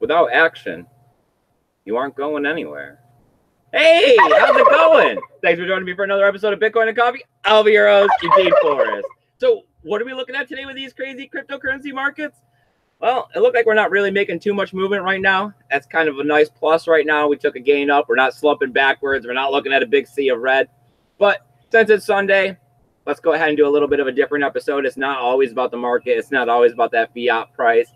without action, you aren't going anywhere. Hey, how's it going? Thanks for joining me for another episode of Bitcoin and Coffee. I'll be your host, Eugene Forrest. So what are we looking at today with these crazy cryptocurrency markets? Well, it looked like we're not really making too much movement right now. That's kind of a nice plus right now. We took a gain up. We're not slumping backwards. We're not looking at a big sea of red. But since it's Sunday, let's go ahead and do a little bit of a different episode. It's not always about the market. It's not always about that fiat price.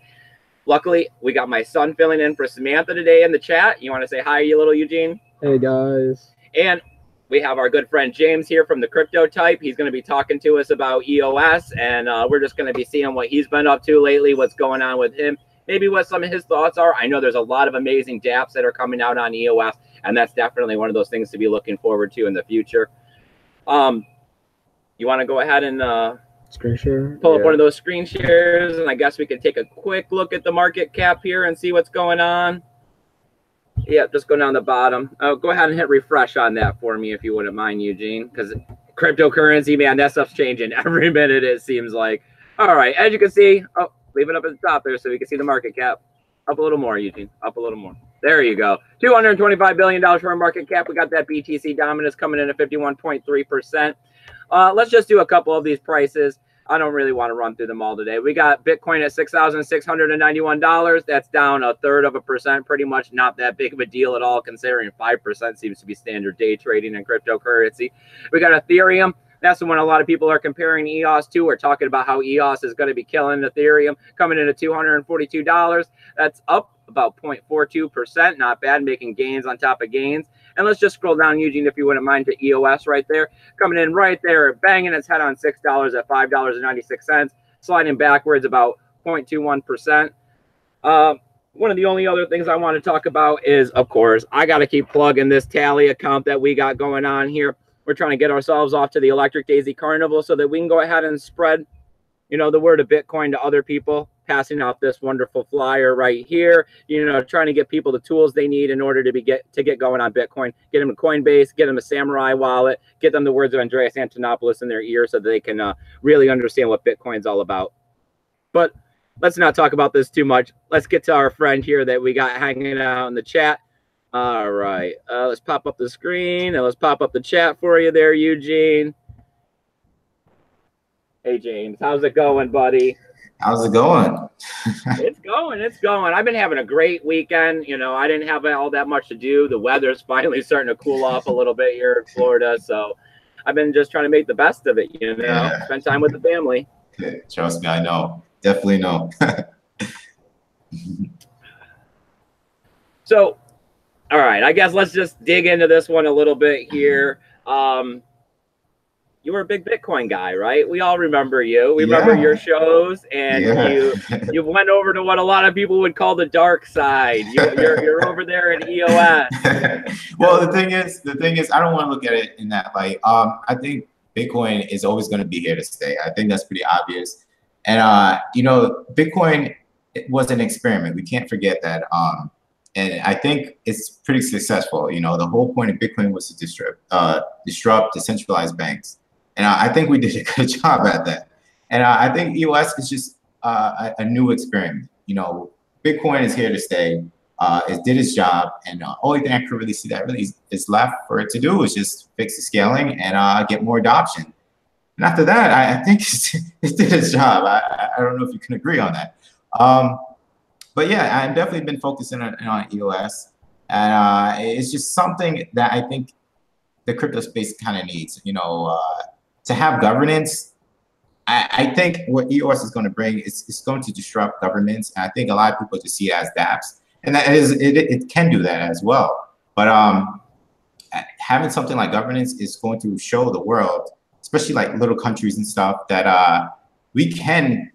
Luckily, we got my son filling in for Samantha today in the chat. You want to say hi, you little Eugene? Hey, guys. And we have our good friend James here from the Crypto Type. He's going to be talking to us about EOS, and we're just going to be seeing what he's been up to lately, what's going on with him, maybe what some of his thoughts are. I know there's a lot of amazing dApps that are coming out on EOS, and that's definitely one of those things to be looking forward to in the future. You want to go ahead and screen share? Pull up one of those screen shares, and I guess we can take a quick look at the market cap here and see what's going on. Yeah, just go down the bottom. Oh, go ahead and hit refresh on that for me if you wouldn't mind, Eugene, because cryptocurrency, man, that stuff's changing every minute, it seems like. All right, as you can see, oh, leave it up at the top there so we can see the market cap. Up a little more, Eugene, up a little more. There you go. $225 billion for our market cap. We got that BTC dominance coming in at 51.3%. Let's just do a couple of these prices. I don't really want to run through them all today. We got Bitcoin at $6,691. That's down 1/3%, pretty much not that big of a deal at all, considering 5% seems to be standard day trading in cryptocurrency. We got Ethereum. That's the one a lot of people are comparing EOS to. We're talking about how EOS is going to be killing Ethereum, coming in at $242. That's up about 0.42%. Not bad, making gains on top of gains. And let's just scroll down, Eugene, if you wouldn't mind, to EOS right there. Coming in right there, banging its head on $6 at $5.96, sliding backwards about 0.21%. One of the only other things I want to talk about is, of course, I got to keep plugging this Tally account that we got going on here. We're trying to get ourselves off to the Electric Daisy Carnival so that we can go ahead and spread, you know, the word of Bitcoin to other people, passing out this wonderful flyer right here, you know, trying to get people the tools they need in order to get going on Bitcoin, get them a Coinbase, get them a Samurai wallet, get them the words of Andreas Antonopoulos in their ear so that they can really understand what Bitcoin's all about. But let's not talk about this too much. Let's get to our friend here that we got hanging out in the chat. All right, let's pop up the screen and let's pop up the chat for you there, Eugene. Hey, James, how's it going, buddy? How's it going? It's going. I've been having a great weekend. You know, I didn't have all that much to do. The weather's finally starting to cool off a little bit here in Florida. So I've been just trying to make the best of it, you know, Yeah. Spend time with the family. Trust me, I know. Definitely know. So, all right, I guess let's just dig into this one a little bit here. You were a big Bitcoin guy, right? We all remember you. We remember your shows, and you went over to what a lot of people would call the dark side. You're over there in EOS. Well, the thing is, I don't want to look at it in that light. I think Bitcoin is always going to be here to stay. I think that's pretty obvious. And you know, Bitcoin was an experiment. We can't forget that. And I think it's pretty successful. You know, the whole point of Bitcoin was to disrupt decentralized banks. And I think we did a good job at that. And I think EOS is just a new experiment. You know, Bitcoin is here to stay. It did its job. And the only thing I could really see that really is left for it to do is just fix the scaling and get more adoption. And after that, I think it did its job. I don't know if you can agree on that. But yeah, I've definitely been focusing on EOS. And it's just something that I think the crypto space kind of needs, you know, to have governance. I think what EOS is going to bring is going to disrupt governments. And I think a lot of people just see it as dApps. And that is, it can do that as well. But having something like governance is going to show the world, especially like little countries and stuff, that we can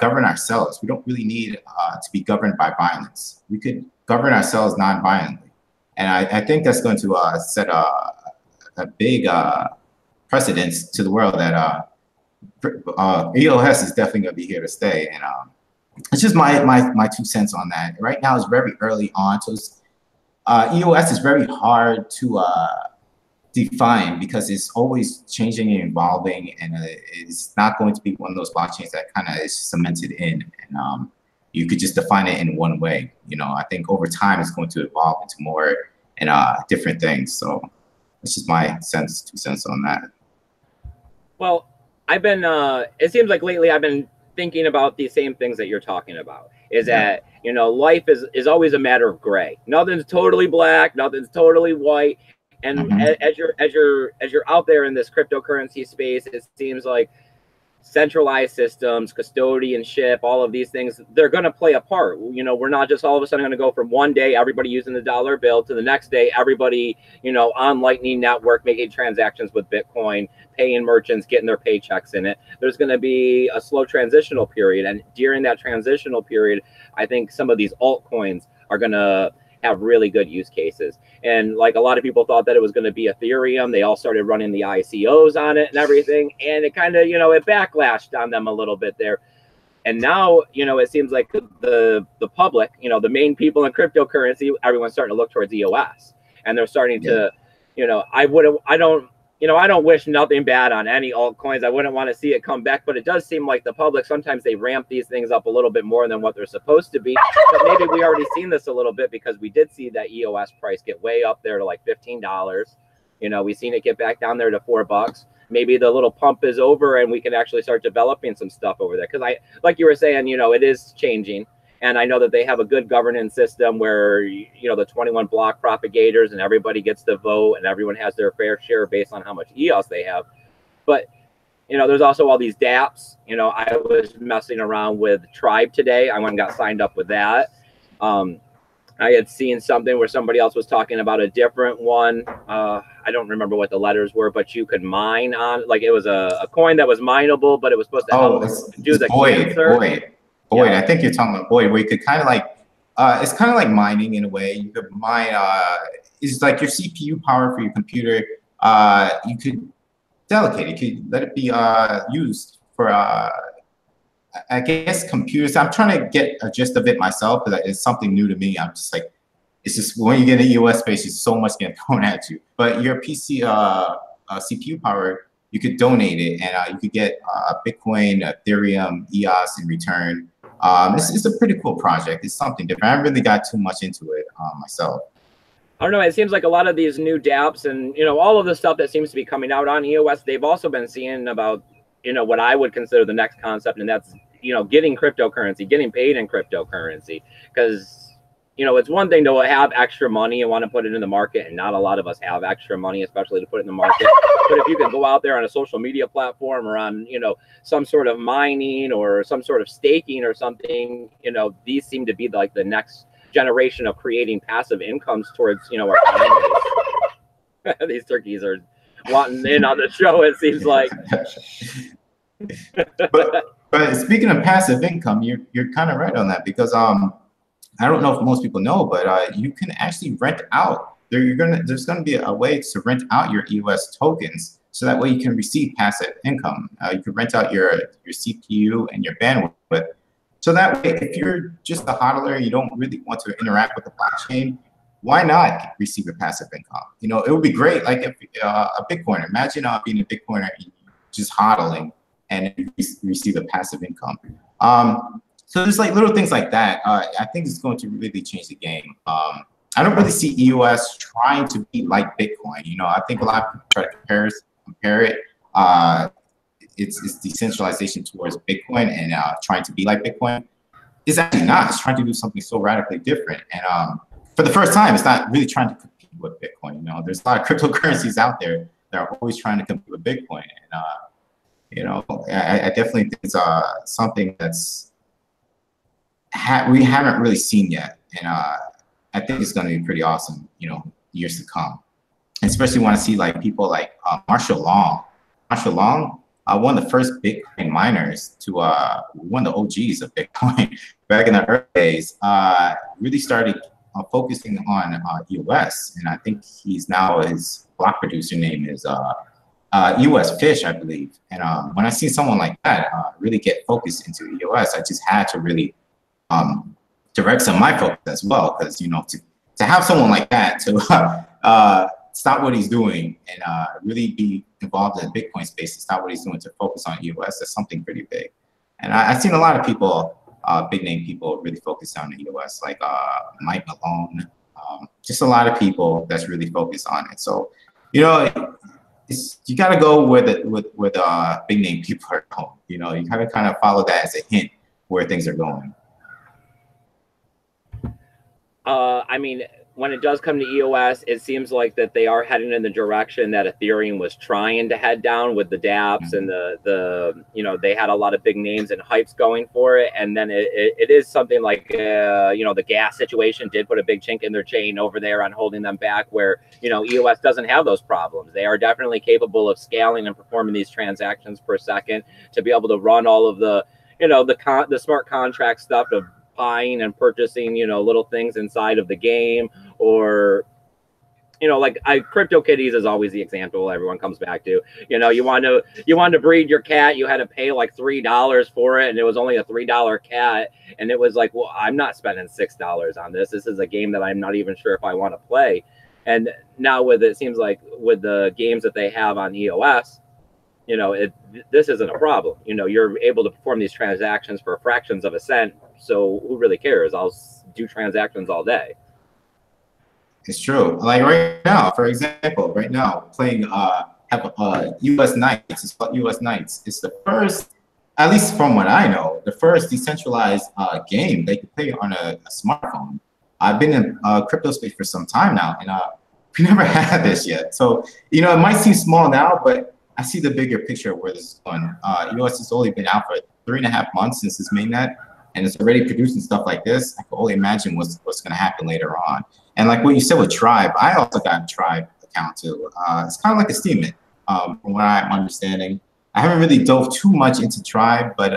govern ourselves. We don't really need to be governed by violence. We could govern ourselves non-violently. And I think that's going to set a big precedence to the world that EOS is definitely going to be here to stay. And it's just my 2 cents on that. Right now it's very early on. So EOS is very hard to define because it's always changing and evolving, and it's not going to be one of those blockchains that kind of is cemented in. And you could just define it in one way. You know, I think over time it's going to evolve into more and different things. So that's just my 2 cents on that. Well, I've been, it seems like lately I've been thinking about these same things that you're talking about, is that, you know, life is always a matter of gray. Nothing's totally black, nothing's totally white. And as you're out there in this cryptocurrency space, it seems like centralized systems, custodianship, all of these things, they're going to play a part. You know, we're not just all of a sudden going to go from one day everybody using the dollar bill to the next day everybody, you know, on Lightning Network making transactions with Bitcoin, paying merchants, getting their paychecks in it. There's going to be a slow transitional period, and during that transitional period, I think some of these altcoins are going to have really good use cases. And like a lot of people thought that it was going to be Ethereum. They all started running the ICOs on it and everything. And it kind of, you know, it backlashed on them a little bit there. And now, you know, it seems like the public, you know, the main people in cryptocurrency, everyone's starting to look towards EOS. And they're starting to, you know, I don't wish nothing bad on any altcoins. I wouldn't want to see it come back, but it does seem like the public, sometimes they ramp these things up a little bit more than what they're supposed to be. But maybe we already seen this a little bit because we did see that EOS price get way up there to like $15. You know, we've seen it get back down there to $4. Maybe the little pump is over and we can actually start developing some stuff over there. Because like you were saying, you know, it is changing. And I know that they have a good governance system where, you know, the 21 block propagators and everybody gets to vote and everyone has their fair share based on how much EOS they have. But, you know, there's also all these dApps. You know, I was messing around with Tribe today. I went and got signed up with that. I had seen something where somebody else was talking about a different one. I don't remember what the letters were, but you could mine on, like it was a coin that was mineable, but it was supposed to help do the cancer. Boyd, I think you're talking about Boyd, where you could kind of like, it's kind of like mining in a way. You could mine, it's like your CPU power for your computer. You could delegate it, you could let it be used for, I guess, computers. I'm trying to get a gist of it myself because it's something new to me. I'm just like, it's just when you get in the US space, there's so much getting thrown at you. But your PC CPU power, you could donate it and you could get Bitcoin, Ethereum, EOS in return. It's a pretty cool project. It's something different. I haven't really got too much into it myself. I don't know. It seems like a lot of these new dApps and, you know, all of the stuff that seems to be coming out on EOS, they've also been seeing about, you know, what I would consider the next concept, and that's, you know, getting cryptocurrency, getting paid in cryptocurrency. Because, you know, it's one thing to have extra money and want to put it in the market, and not a lot of us have extra money, especially to put it in the market. But if you can go out there on a social media platform or on, you know, some sort of mining or some sort of staking or something, you know, these seem to be like the next generation of creating passive incomes towards, you know, our families. These turkeys are wanting in on the show, it seems like. but speaking of passive income, you're kind of right on that, because I don't know if most people know, but you can actually rent out. There's gonna be a way to rent out your EOS tokens, so that way you can receive passive income. You can rent out your CPU and your bandwidth. So that way, if you're just a hodler, you don't really want to interact with the blockchain, why not receive a passive income? You know, it would be great. Like if a Bitcoiner, imagine being a Bitcoiner and just hodling and you receive a passive income. So there's like little things like that. I think it's going to really change the game. I don't really see EOS trying to be like Bitcoin. You know, I think a lot of people try to compare it. It's decentralization towards Bitcoin and trying to be like Bitcoin. It's actually not. It's trying to do something so radically different. And for the first time, it's not really trying to compete with Bitcoin. You know, there's a lot of cryptocurrencies out there that are always trying to compete with Bitcoin. And you know, I definitely think it's something that's we haven't really seen yet, and I think it's going to be pretty awesome, you know, years to come. And especially when I see like people like Marshall Long, one of the first Bitcoin miners to one of the OGs of Bitcoin back in the early days, really started focusing on EOS, and I think he's now, his block producer name is EOS Fish, I believe. And when I see someone like that really get focused into EOS, I just had to really direct some of my focus as well, because, you know, to have someone like that to stop what he's doing and really be involved in the Bitcoin space, to stop what he's doing to focus on EOS, that's something pretty big. And I've seen a lot of people big name people really focused on the EOS, like Mike Malone, just a lot of people that's really focused on it. So, you know, you got to go where the big name people are going. You know, you gotta kind of follow that as a hint where things are going. I mean, when it does come to EOS, it seems like that they are heading in the direction that Ethereum was trying to head down with the dApps and the you know, they had a lot of big names and hypes going for it. And then it is something like, you know, the gas situation did put a big chink in their chain over there on holding them back, where, you know, EOS doesn't have those problems. They are definitely capable of scaling and performing these transactions per second to be able to run all of the, you know, the smart contract stuff of buying and purchasing, you know, little things inside of the game, or, you know, like CryptoKitties is always the example everyone comes back to. You know, you want to breed your cat, you had to pay like $3 for it, and it was only a $3 cat, and it was like, well, I'm not spending $6 on this. This is a game that I'm not even sure if I want to play. And now with it seems like with the games that they have on EOS, you know, this isn't a problem. You know, you're able to perform these transactions for fractions of a cent. So who really cares? I'll do transactions all day. It's true. Like right now, for example, right now playing US Nights. It's called US Nights. It's the first, at least from what I know, the first decentralized game they could play on a smartphone. I've been in crypto space for some time now, and we never had this yet. So, you know, it might seem small now, but I see the bigger picture of where this is going. EOS has only been out for 3.5 months since its mainnet, and it's already producing stuff like this. I can only imagine what's going to happen later on. And like what you said with Tribe, I also got a Tribe account too. It's kind of like a Steam Mint, from what I'm understanding. I haven't really dove too much into Tribe, but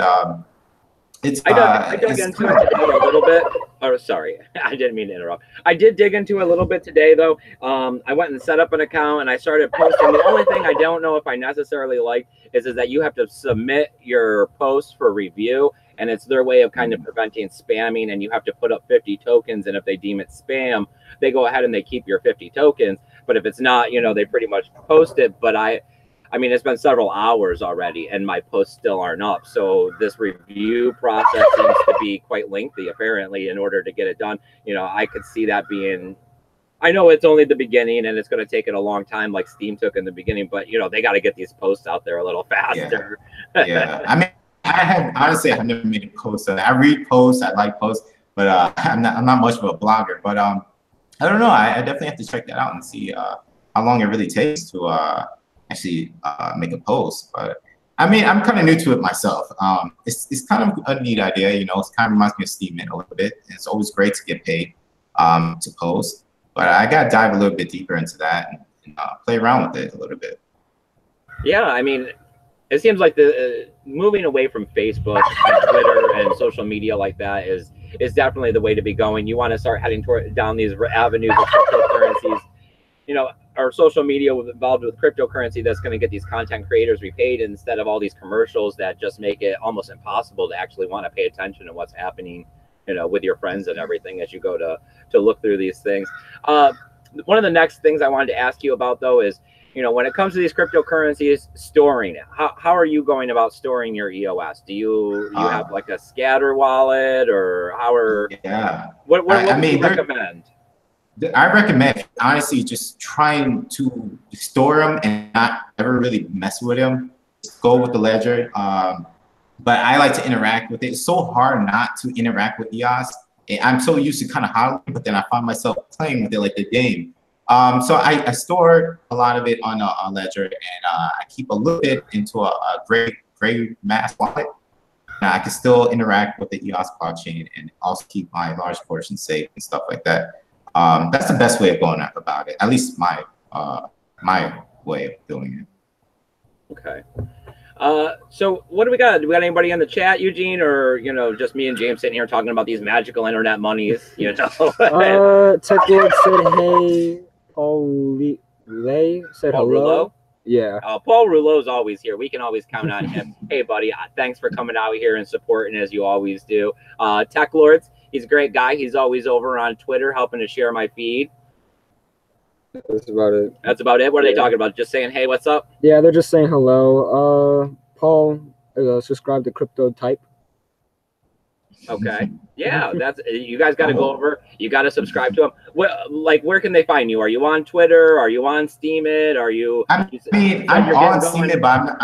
it's. I dug into it today a little bit. Oh, sorry, I didn't mean to interrupt. I did dig into it a little bit today, though. I went and set up an account, and I started posting. The only thing I don't know if I necessarily like is that you have to submit your post for review, and it's their way of kind of preventing spamming, and you have to put up 50 tokens, and if they deem it spam, they go ahead and they keep your 50 tokens. But if it's not, you know, they pretty much post it. But I mean, it's been several hours already, and my posts still aren't up. So this review process seems to be quite lengthy, apparently, in order to get it done. You know, I could see that being, I know it's only the beginning, and it's going to take it a long time, like Steam took in the beginning. But, you know, they got to get these posts out there a little faster. Yeah. I mean, I've never made a post. I read posts, I like posts, but I'm not much of a blogger. But I don't know. I definitely have to check that out and see how long it really takes to actually make a post. But I mean, I'm kind of new to it myself. It's kind of a neat idea, you know. It kind of reminds me of Steam Mint a little bit. It's always great to get paid to post, but I got to dive a little bit deeper into that and play around with it a little bit. Yeah, I mean, it seems like the moving away from Facebook and Twitter and social media like that is definitely the way to be going. You want to start heading down these avenues of cryptocurrencies. You know, our social media involved with cryptocurrency that's going to get these content creators repaid instead of all these commercials that just make it almost impossible to actually want to pay attention to what's happening, you know, with your friends and everything as you go to look through these things. One of the next things I wanted to ask you about, though, is, you know, when it comes to these cryptocurrencies, storing it. How are you going about storing your EOS? Do you have like a scatter wallet, or how are? Yeah. What do you recommend? I recommend, honestly, just trying to store them and not ever really mess with them. Just go with the ledger. But I like to interact with it. It's so hard not to interact with EOS. I'm so used to kind of hodling, but then I find myself playing with it like the game. So I store a lot of it on a ledger, and I keep a little bit into a gray mass wallet. And I can still interact with the EOS blockchain and also keep my large portion safe and stuff like that. That's the best way of going about it. At least my way of doing it. Okay. So what do we got? Do we got anybody in the chat, Eugene, or, you know, just me and James sitting here talking about these magical internet monies? You know. Tech Lord said, "Hey." Paul Roulet said Paul hello. Rouleau? Yeah. Paul Rouleau's always here. We can always count on him. Hey, buddy, thanks for coming out here and supporting as you always do. Tech Lords, he's a great guy. He's always over on Twitter helping to share my feed. That's about it. That's about it? What are they talking about? Just saying, hey, what's up? Yeah, they're just saying hello. Paul, subscribe to Crypto Type. Okay. Yeah, that's you guys got to go over. You got to subscribe to them. Where can they find you? Are you on Twitter? Are you on Steemit? Are you? I mean, I'm on Steemit, but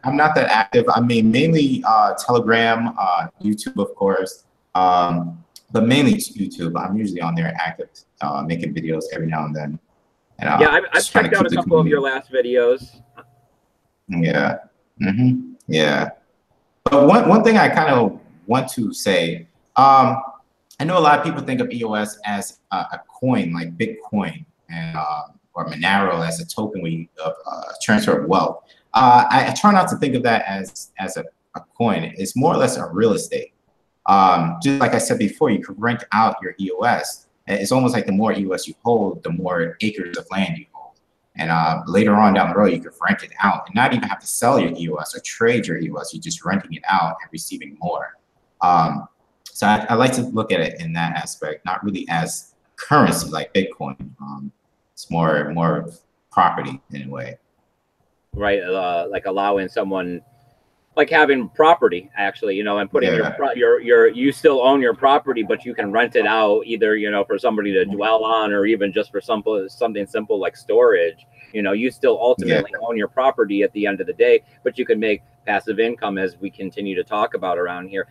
I'm not that active. I mean, mainly Telegram, YouTube, of course, but mainly YouTube. I'm usually on there active, making videos every now and then. And, yeah, I've checked out a couple of your last videos. Yeah. Yeah. But one thing I kind of want to say, I know a lot of people think of EOS as a coin like Bitcoin and or Monero as a token of transfer of wealth. I try not to think of that as a coin. It's more or less a real estate. Just like I said before, you could rent out your EOS. It's almost like the more EOS you hold, the more acres of land you hold. And later on down the road, you could rent it out and not even have to sell your EOS or trade your EOS. You're just renting it out and receiving more. So I like to look at it in that aspect, not really as currency like Bitcoin. It's more property in a way. Right, like allowing someone, like having property actually, and putting you still own your property, but you can rent it out either, for somebody to dwell on or even just for something simple like storage. You still ultimately own your property at the end of the day, but you can make passive income as we continue to talk about around here.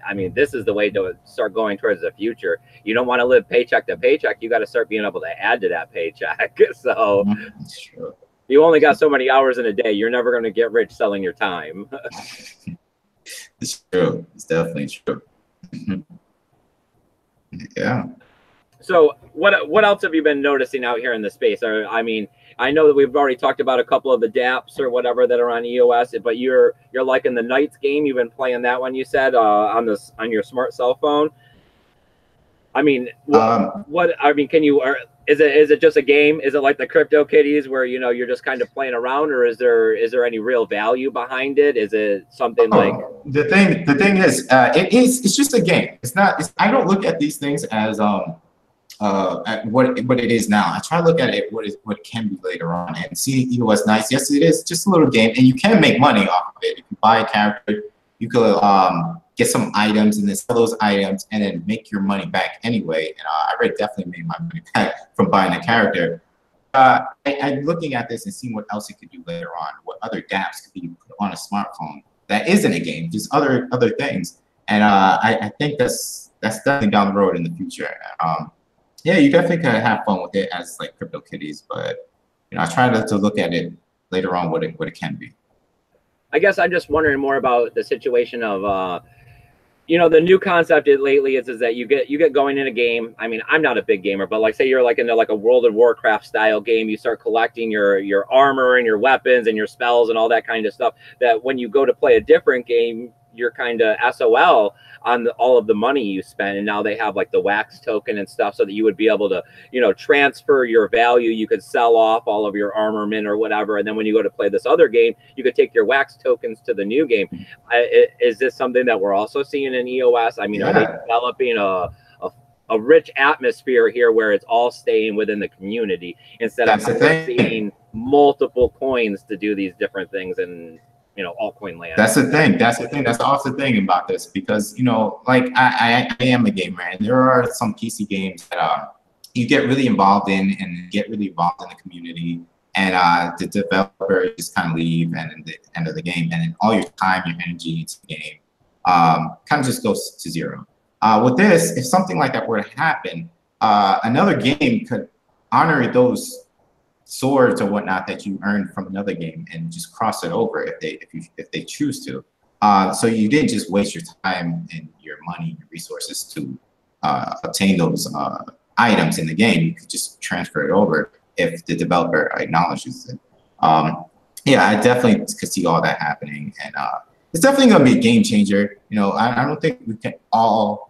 I mean, this is the way to start going towards the future. You don't want to live paycheck to paycheck. You got to start being able to add to that paycheck. So Sure. You only got so many hours in a day. You're never going to get rich selling your time. It's true. It's definitely true. Yeah. So what else have you been noticing out here in the space? I mean, I know that we've already talked about a couple of the dApps or whatever that are on EOS, but you're liking the Knights game. You've been playing that one, you said, on your smart cell phone. I mean, can you? Is it just a game? Is it like the Crypto Kitties where you're just kind of playing around, or is there any real value behind it? Is it something like the thing is it's just a game. I don't look at these things as at what it is now. I try to look at it what it can be later on and see EOS Knights. Yes, it is just a little game, and you can make money off of it. If you buy a character, you could get some items and then sell those items and then make your money back anyway. And I already definitely made my money back from buying a character. I'm looking at this and seeing what else it could do later on, what other dApps could be put on a smartphone that isn't a game, just other things. And I think that's definitely down the road in the future. Yeah, you definitely can have fun with it as like Crypto Kitties, but I try to look at it later on what it can be. I guess I'm just wondering more about the situation of the new concept lately is that you get going in a game. I mean, I'm not a big gamer, but like say you're like into like a World of Warcraft style game, you start collecting your armor and your weapons and your spells and all that kind of stuff, that when you go to play a different game, you're kind of SOL on all of the money you spend. And now they have like the wax token and stuff so that you would be able to, transfer your value. You could sell off all of your armament or whatever. And then when you go to play this other game, you could take your wax tokens to the new game. Is this something that we're also seeing in EOS? I mean, Are they developing a rich atmosphere here where it's all staying within the community instead of seeing multiple coins to do these different things and altcoin land? That's the thing. That's also the thing about this, because like I am a gamer, and there are some PC games that you get really involved in and get really involved in the community, and the developers just kind of leave, and at the end of the game, and then all your time, your energy into the game kind of just goes to zero. With this, if something like that were to happen, another game could honor those swords or whatnot that you earned from another game and just cross it over if they choose to. So you didn't just waste your time and your money and your resources to obtain those items in the game. You could just transfer it over if the developer acknowledges it. Yeah, I definitely could see all that happening, and it's definitely going to be a game changer. I don't think we can all.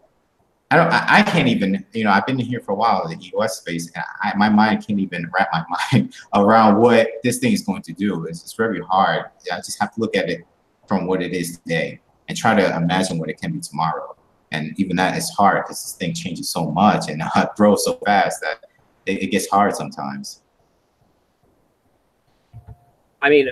I can't even, I've been here for a while in the EOS space, and my mind can't even wrap my mind around what this thing is going to do. It's very hard. I just have to look at it from what it is today and try to imagine what it can be tomorrow. And even that is hard because this thing changes so much and grows so fast that it gets hard sometimes. I mean,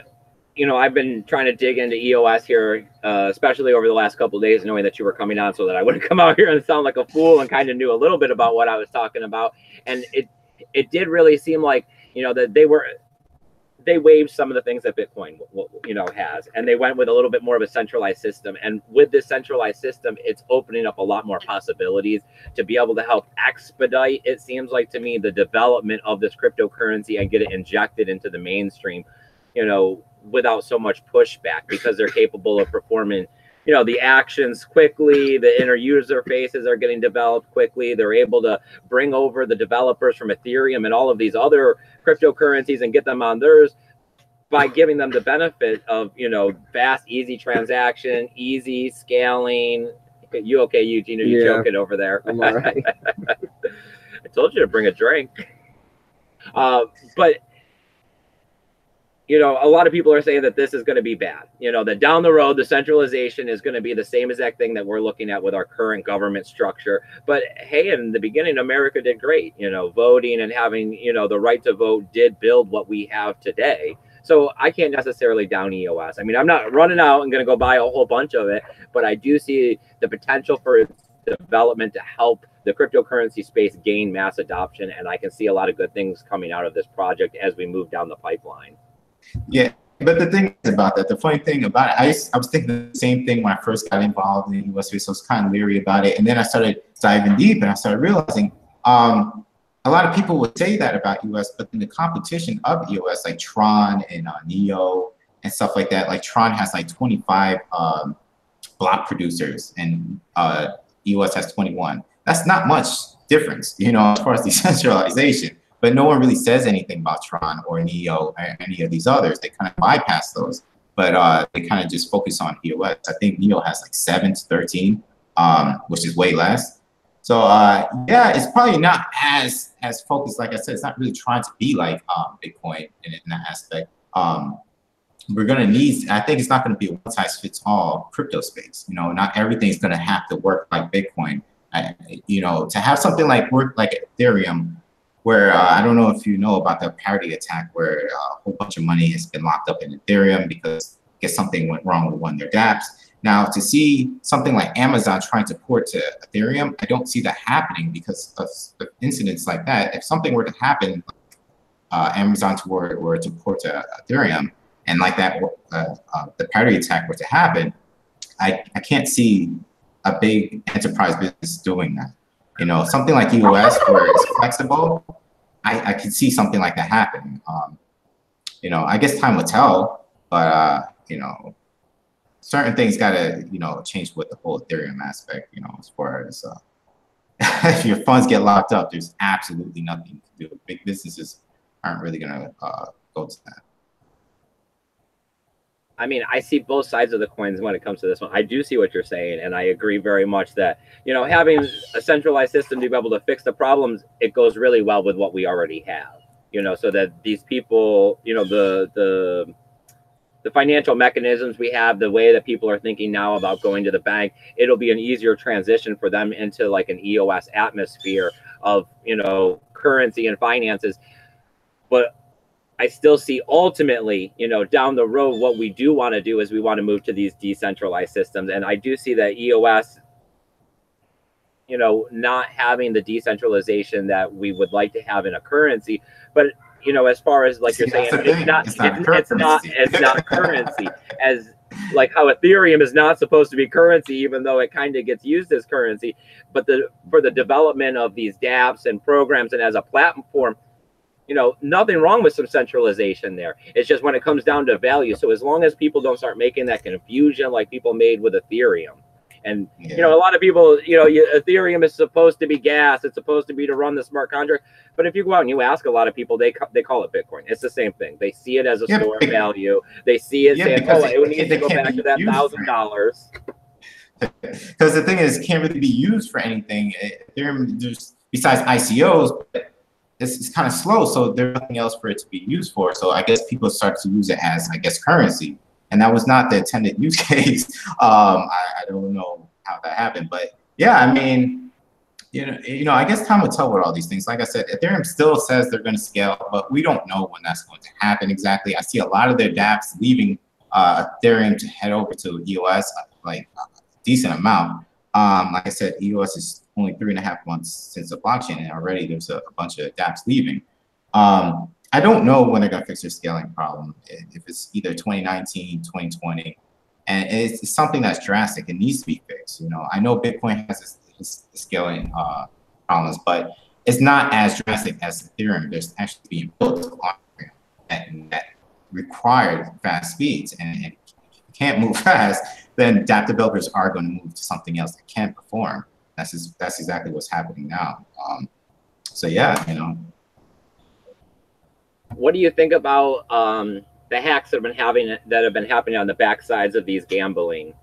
you know, I've been trying to dig into EOS here, especially over the last couple of days, knowing that you were coming on, so that I wouldn't come out here and sound like a fool, and kind of knew a little bit about what I was talking about. And it did really seem like, you know, that they waived some of the things that Bitcoin, you know, has, and they went with a little bit more of a centralized system. And with this centralized system, it's opening up a lot more possibilities to be able to help expedite, it seems like to me, the development of this cryptocurrency and get it injected into the mainstream, you know, without so much pushback, because they're capable of performing, you know, the actions quickly. The inner user faces are getting developed quickly. They're able to bring over the developers from Ethereum and all of these other cryptocurrencies and get them on theirs by giving them the benefit of, you know, fast, easy transaction, easy scaling. You okay, Eugene? Are you joking over there? I'm all right. I told you to bring a drink. But you know, a lot of people are saying that this is going to be bad. You know, that down the road, the centralization is going to be the same exact thing that we're looking at with our current government structure. But hey, in the beginning, America did great. You know, voting and having, you know, the right to vote did build what we have today. So I can't necessarily down EOS. I mean, I'm not running out and going to go buy a whole bunch of it, but I do see the potential for its development to help the cryptocurrency space gain mass adoption. And I can see a lot of good things coming out of this project as we move down the pipeline. Yeah, but the thing about that, the funny thing about it, I was thinking the same thing when I first got involved in US space. So I was kind of leery about it, and then I started diving deep, and I started realizing a lot of people would say that about US, but in the competition of EOS, like Tron and Neo and stuff like that, like Tron has like 25 block producers, and EOS has 21. That's not much difference, you know, as far as decentralization. But no one really says anything about Tron or Neo or any of these others. They kind of bypass those, but they kind of just focus on EOS. I think Neo has like 7 to 13, which is way less. So yeah, it's probably not as focused. Like I said, it's not really trying to be like Bitcoin in that aspect. We're gonna need. I think it's not gonna be a one-size-fits-all crypto space. You know, not everything's gonna have to work like Bitcoin. You know, to have something like work like Ethereum, where I don't know if you know about the parity attack, where a whole bunch of money has been locked up in Ethereum because I guess something went wrong with one of their dApps. Now, to see something like Amazon trying to port to Ethereum, I don't see that happening because of incidents like that. If something were to happen, Amazon were to port to Ethereum, and like that, the parity attack were to happen, I can't see a big enterprise business doing that. You know, something like EOS where it's flexible, I can see something like that happening. You know, I guess time will tell, but you know, certain things gotta, you know, change with the whole Ethereum aspect, you know, as far as if your funds get locked up, there's absolutely nothing to do. Big businesses aren't really gonna go to that. I mean, I see both sides of the coins when it comes to this one. I do see what you're saying, and I agree very much that, you know, having a centralized system to be able to fix the problems, it goes really well with what we already have, you know, so that these people, you know, the financial mechanisms we have, the way that people are thinking now about going to the bank, it'll be an easier transition for them into like an EOS atmosphere of, you know, currency and finances. But I still see ultimately, you know, down the road, what we do want to do is we want to move to these decentralized systems. And I do see that EOS, you know, not having the decentralization that we would like to have in a currency. But, you know, as far as like you're saying, it's not currency, as like how Ethereum is not supposed to be currency, even though it kind of gets used as currency. But for the development of these dApps and programs and as a platform, you know, nothing wrong with some centralization there. It's just when it comes down to value. So as long as people don't start making that confusion like people made with Ethereum. And, you know, a lot of people, you know, Ethereum is supposed to be gas. It's supposed to be to run the smart contract. But if you go out and you ask a lot of people, they call it Bitcoin. It's the same thing. They see it as a store of value. They see it saying, oh, it needs to go back to that $1,000. Because the thing is, it can't really be used for anything. Ethereum, there's, besides ICOs, it's kind of slow, so there's nothing else for it to be used for. So I guess people start to use it as, I guess, currency, and that was not the intended use case. I don't know how that happened, but yeah, I mean, you know, I guess time will tell with all these things. Like I said, Ethereum still says they're going to scale, but we don't know when that's going to happen exactly. I see a lot of their dApps leaving Ethereum to head over to EOS, like a decent amount. Like I said, EOS is only 3.5 months since the blockchain, and already there's a bunch of dApps leaving. I don't know when they're going to fix their scaling problem, if it's either 2019, 2020. And it's something that's drastic. It needs to be fixed. You know, I know Bitcoin has its scaling problems, but it's not as drastic as Ethereum. There's actually being built on that required fast speeds, and if you can't move fast, then dApp developers are going to move to something else that can perform. That's exactly what's happening now. So yeah, you know. What do you think about the hacks that have been happening on the backsides of these gambling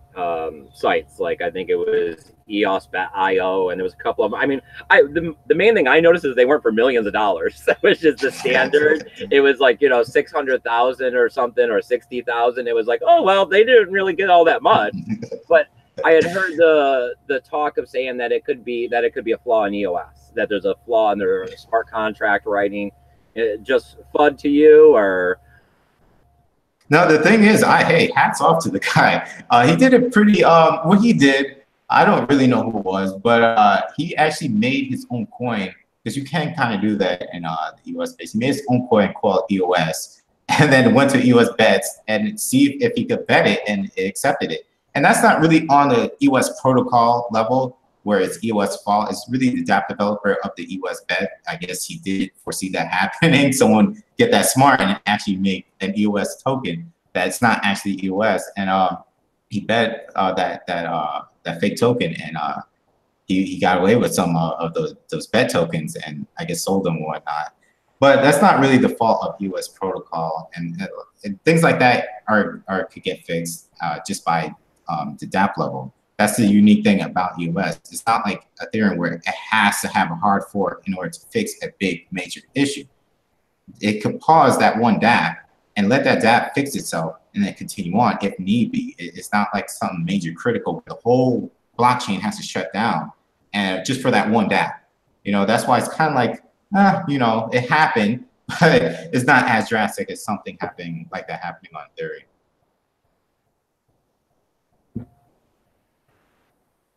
sites? Like, I think it was EOS.io, and there was a couple of them. I mean, the main thing I noticed is they weren't for millions of dollars, which is the standard. It was like, you know, 600,000 or something, or 60,000. It was like, oh well, they didn't really get all that much. But I had heard the talk of saying that it could be a flaw in EOS, that there's a flaw in their smart contract writing. Just FUD to you, or? No, the thing is, hey, hats off to the guy. He did a pretty, what he did, I don't really know who it was, but he actually made his own coin, because you can kind of do that in the EOS space. He made his own coin called EOS, and then went to EOS bets and see if he could bet it, and it accepted it. And that's not really on the EOS protocol level, where it's EOS fault. It's really the dApp developer of the EOS bet. I guess he did foresee that happening. Someone get that smart and actually make an EOS token that's not actually EOS. And he bet that fake token, and he got away with some of those bet tokens, and I guess sold them or whatnot. But that's not really the fault of EOS protocol, and things like that could get fixed just by the dApp level. That's the unique thing about EOS. It's not like Ethereum where it has to have a hard fork in order to fix a big major issue. It could pause that one dApp and let that dApp fix itself and then continue on if need be. It's not like something major critical. The whole blockchain has to shut down, and just for that one dApp. You know, that's why it's kind of like, you know, it happened, but it's not as drastic as something happening like that happening on Ethereum.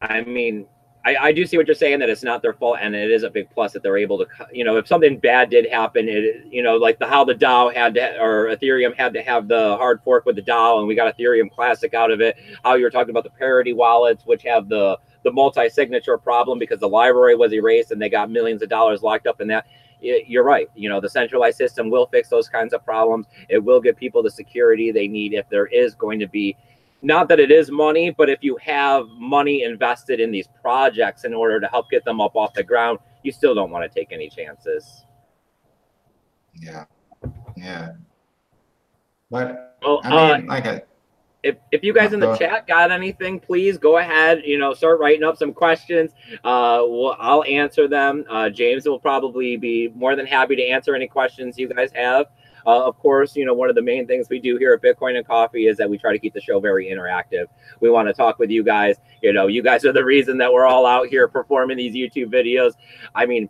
I mean, I do see what you're saying, that it's not their fault, and it is a big plus that they're able to, you know, if something bad did happen, you know, like how the DAO had to, or Ethereum had to have the hard fork with the DAO, and we got Ethereum Classic out of it. How you were talking about the parity wallets, which have the multi-signature problem because the library was erased and they got millions of dollars locked up in that. You're right. You know, the centralized system will fix those kinds of problems. It will give people the security they need if there is going to be, not that it is money, but if you have money invested in these projects in order to help get them up off the ground, you still don't want to take any chances. Yeah. But well, I mean, if you guys in the chat got anything, please go ahead, you know, start writing up some questions. I'll answer them. James will probably be more than happy to answer any questions you guys have. Of course, you know, one of the main things we do here at Bitcoin and Coffee is that we try to keep the show very interactive. We want to talk with you guys. You know, you guys are the reason that we're all out here performing these YouTube videos. I mean,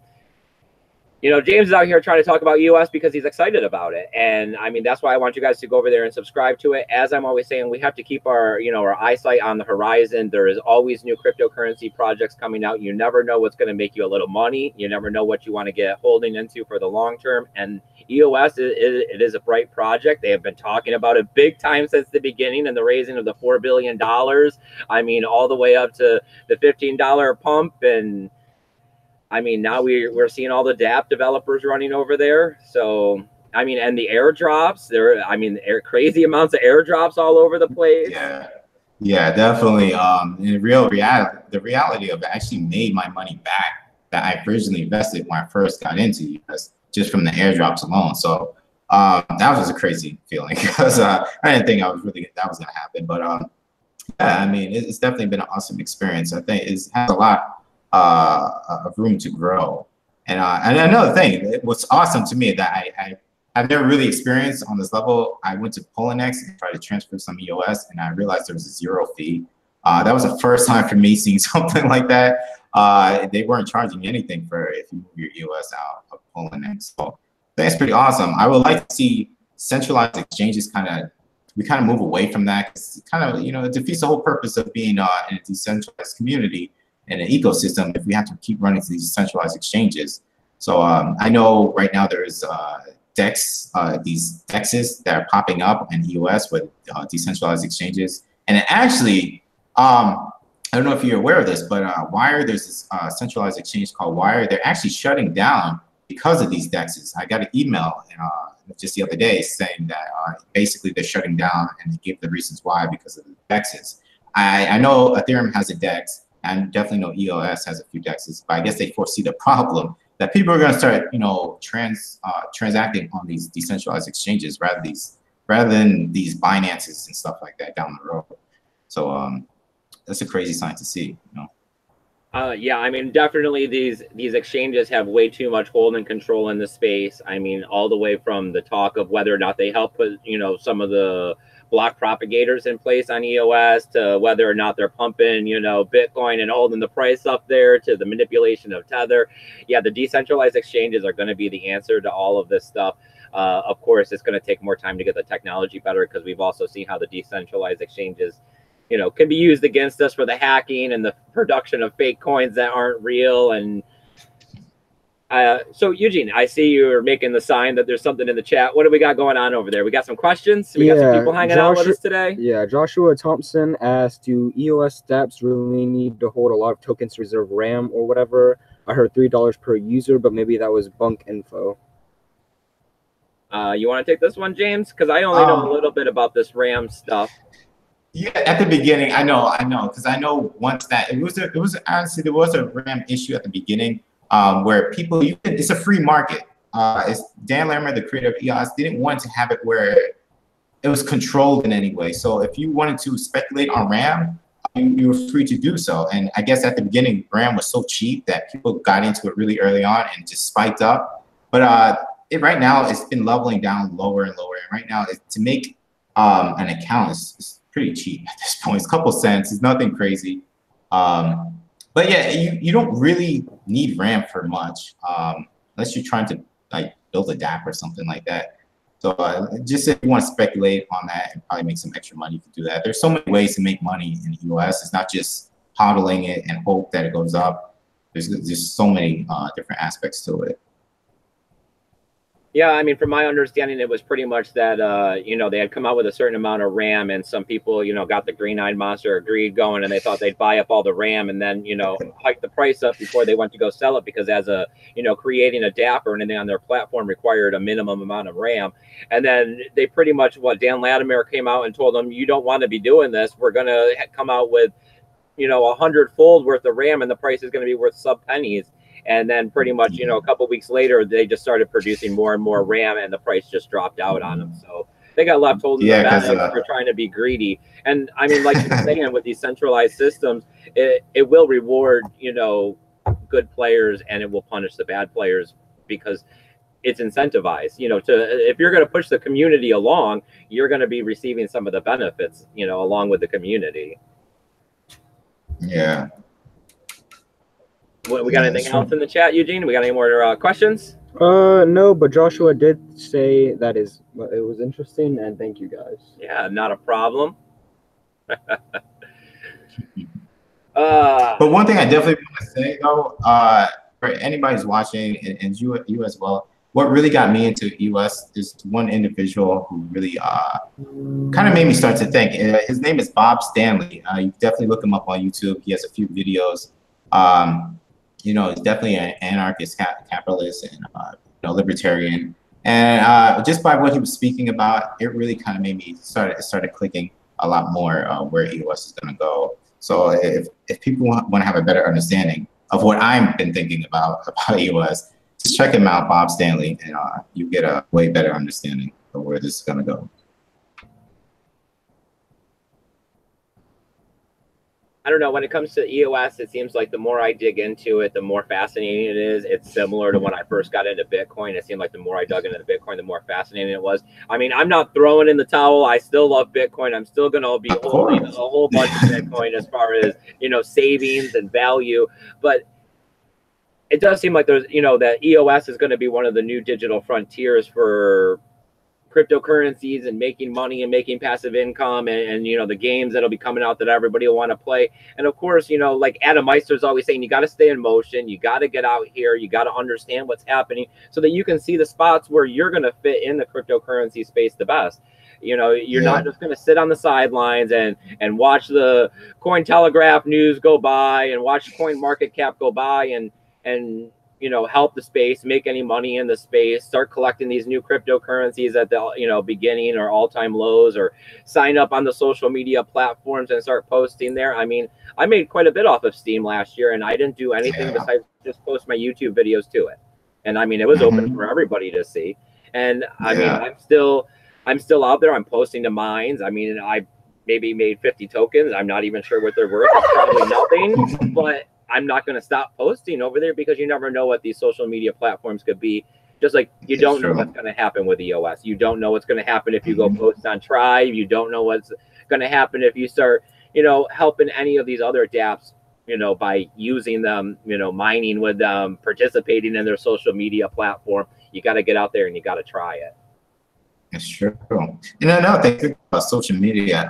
you know, James is out here trying to talk about EOS because he's excited about it. And I mean, that's why I want you guys to go over there and subscribe to it. As I'm always saying, we have to keep our, you know, our eyesight on the horizon. There is always new cryptocurrency projects coming out. You never know what's going to make you a little money. You never know what you want to get holding into for the long term. And EOS, it is a bright project. They have been talking about it big time since the beginning and the raising of the $4 billion. I mean, all the way up to the $15 pump. And I mean, now we're seeing all the dApp developers running over there. So, I mean, and the airdrops, crazy amounts of airdrops all over the place. Yeah, definitely. In the reality of it actually made my money back that I originally invested when I first got into US, just from the airdrops alone. So that was just a crazy feeling because I didn't think that was going to happen. But yeah, I mean, it's definitely been an awesome experience. I think it has a lot of room to grow. And another thing, what's awesome to me that I've never really experienced on this level, I went to Poloniex and tried to transfer some EOS, and I realized there was a 0 fee. That was the first time for me seeing something like that. They weren't charging anything for if you move your EOS out of Poloniex. So that's pretty awesome. I would like to see centralized exchanges kind of we kind of move away from that. 'Cause it kind of, you know, it defeats the whole purpose of being in a decentralized community and an ecosystem if we have to keep running these decentralized exchanges. So I know right now there's these DEXs that are popping up in the US with decentralized exchanges. And actually, I don't know if you're aware of this, but Wire, there's this centralized exchange called Wire. They're actually shutting down because of these DEXs. I got an email just the other day saying that basically they're shutting down, and they give the reasons why because of the DEXs. I know Ethereum has a DEX, and definitely know EOS has a few DEXs, but I guess they foresee the problem that people are going to start, you know, transacting on these decentralized exchanges rather than these Binances and stuff like that down the road. So that's a crazy sign to see, you know. Yeah, I mean, definitely these exchanges have way too much hold and control in the space. I mean, all the way from the talk of whether or not they help put, you know, some of the block propagators in place on EOS, to whether or not they're pumping, you know, Bitcoin and holding the price up there, to the manipulation of Tether. Yeah, the decentralized exchanges are going to be the answer to all of this stuff. Of course, it's going to take more time to get the technology better, because we've also seen how the decentralized exchanges, you know, can be used against us for the hacking and the production of fake coins that aren't real. And so Eugene, I see you're making the sign that there's something in the chat. What do we got going on over there? We got some questions. We got some people hanging out with us today. Yeah, Joshua Thompson asked, do EOS dApps really need to hold a lot of tokens to reserve RAM or whatever? I heard $3 per user, but maybe that was bunk info. You want to take this one, James? Because I only know a little bit about this RAM stuff. Yeah, at the beginning, I know, because I know once that it was honestly, there was a RAM issue at the beginning where people, it's a free market. It's Dan Larimer, the creator of EOS, didn't want to have it where it was controlled in any way. So if you wanted to speculate on RAM, you were free to do so. And I guess at the beginning, RAM was so cheap that people got into it really early on and just spiked up. But right now, it's been leveling down lower and lower. And right now, to make an account is pretty cheap at this point. It's a couple cents. It's nothing crazy. But yeah, you don't really need RAM for much unless you're trying to like build a dApp or something like that. So just if you want to speculate on that and probably make some extra money, you can do that. There's so many ways to make money in the EOS. It's not just hodling it and hope that it goes up. There's so many different aspects to it. Yeah, I mean, from my understanding, it was pretty much that, you know, they had come out with a certain amount of RAM, and some people, you know, got the green-eyed monster of greed going, and they thought they'd buy up all the RAM and then, you know, hike the price up before they went to go sell it, because as a, you know, creating a dApp or anything on their platform required a minimum amount of RAM. And then they pretty much, Dan Latimer came out and told them, you don't want to be doing this. We're going to come out with, you know, 100-fold worth of RAM, and the price is going to be worth sub-pennies. And then pretty much, you know, a couple of weeks later, they just started producing more and more RAM, and the price just dropped out on them. So they got left holding the bag for trying to be greedy. And I mean, like you're saying, with these centralized systems, it will reward, you know, good players, and it will punish the bad players, because it's incentivized. You know, if you're going to push the community along, you're going to be receiving some of the benefits, you know, along with the community. Yeah. We got anything else in the chat, Eugene? We got any more questions? No, but Joshua did say that it was interesting, and thank you guys. Yeah, not a problem. But one thing I definitely want to say, though, for anybody who's watching, and you as well, what really got me into EOS is one individual who really kind of made me start to think. His name is Bob Stanley. You definitely look him up on YouTube. He has a few videos. You know, he's definitely an anarchist capitalist and you know, libertarian. And just by what he was speaking about, it really kind of made me started clicking a lot more where EOS is going to go. So if people want to have a better understanding of what I've been thinking about EOS, just check him out, Bob Stanley, and you get a way better understanding of where this is going to go. I don't know, when it comes to EOS, it seems like the more I dig into it, the more fascinating it is. It's similar to when I first got into Bitcoin. It seemed like the more I dug into Bitcoin, the more fascinating it was. I mean, I'm not throwing in the towel. I still love Bitcoin. I'm still going to be holding a whole bunch of Bitcoin as far as, you know, savings and value. But it does seem like there's, you know, that EOS is going to be one of the new digital frontiers for cryptocurrencies and making money and making passive income, and you know, the games that'll be coming out that everybody will want to play. And of course, you know, like Adam Meister's always saying, you got to stay in motion, you got to get out here, you got to understand what's happening so that you can see the spots where you're going to fit in the cryptocurrency space the best. You know, you're not just going to sit on the sidelines and watch the Cointelegraph news go by and watch CoinMarketCap go by and you know, help the space, make any money in the space, start collecting these new cryptocurrencies at the, you know, beginning or all-time lows, or sign up on the social media platforms and start posting there. I mean, I made quite a bit off of Steam last year, and I didn't do anything besides just post my YouTube videos to it. And I mean, it was open for everybody to see. And I mean, I'm still out there. I'm posting to mines. I mean, I maybe made 50 tokens. I'm not even sure what they're worth. It's probably nothing, but I'm not going to stop posting over there because you never know what these social media platforms could be. Just like you don't know what's going to happen with EOS. You don't know what's going to happen if you go post on Tribe. You don't know what's going to happen if you start, you know, helping any of these other dApps, you know, by using them, you know, mining with them, participating in their social media platform. You got to get out there and you got to try it. That's true. You know, another thing about social media,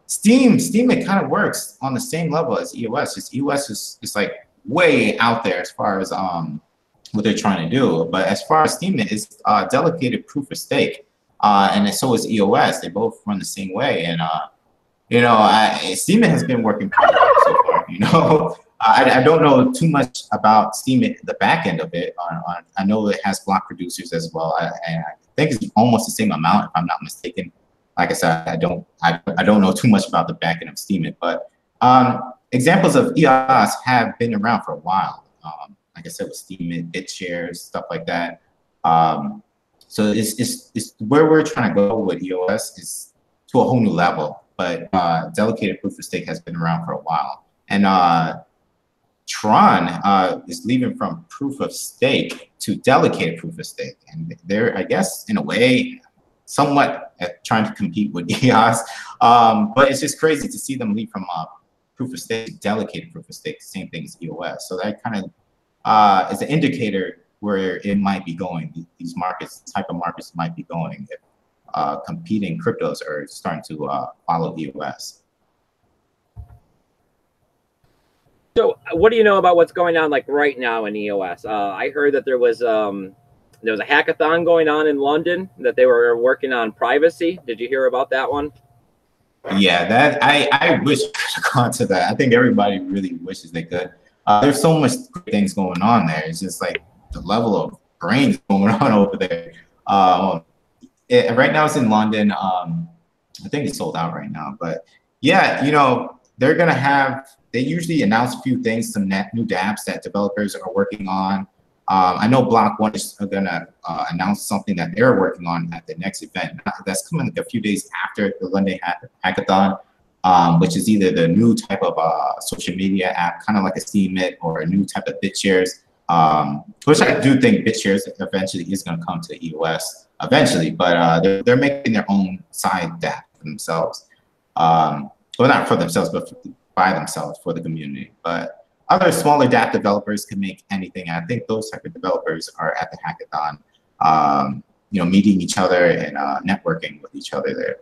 Steam, it kind of works on the same level as EOS. Just EOS is like way out there as far as what they're trying to do. But as far as Steam, it's delegated proof of stake, and so is EOS. They both run the same way. And you know, Steam has been working pretty well so far. You know, I don't know too much about Steam, the back end of it. I know it has block producers as well. And I think it's almost the same amount, if I'm not mistaken. Like I said, I don't know too much about the back end of Steemit, but examples of EOS have been around for a while. Like I said, with Steemit, BitShares, stuff like that. So it's where we're trying to go with EOS is to a whole new level. But delegated proof of stake has been around for a while, and Tron is leaving from proof of stake to delegated proof of stake, and they're, I guess, in a way, somewhat trying to compete with EOS, but it's just crazy to see them leave from proof of stake to delegated proof of stake, same thing as EOS. So that kind of is an indicator where it might be going. These markets, type of markets might be going if competing cryptos are starting to follow EOS. So what do you know about what's going on like right now in EOS? I heard that there was a hackathon going on in London that they were working on privacy. Did you hear about that one? Yeah, that I wish I could have gone to that. I think everybody really wishes they could. There's so much great things going on there. It's just like the level of brains going on over there. Right now it's in London. I think it's sold out right now. But yeah, you know, they're gonna have. They usually announce a few things, some new dApps that developers are working on. I know Block One is gonna announce something that they're working on at the next event. That's coming like a few days after the London Hackathon, which is either the new type of social media app, kind of like a Steemit, or a new type of BitShares, which I do think BitShares eventually is gonna come to EOS eventually, but they're making their own side dApp for themselves. Well, not for themselves, but by themselves for the community. But other smaller dApp developers can make anything. And I think those type of developers are at the hackathon, you know, meeting each other and networking with each other there.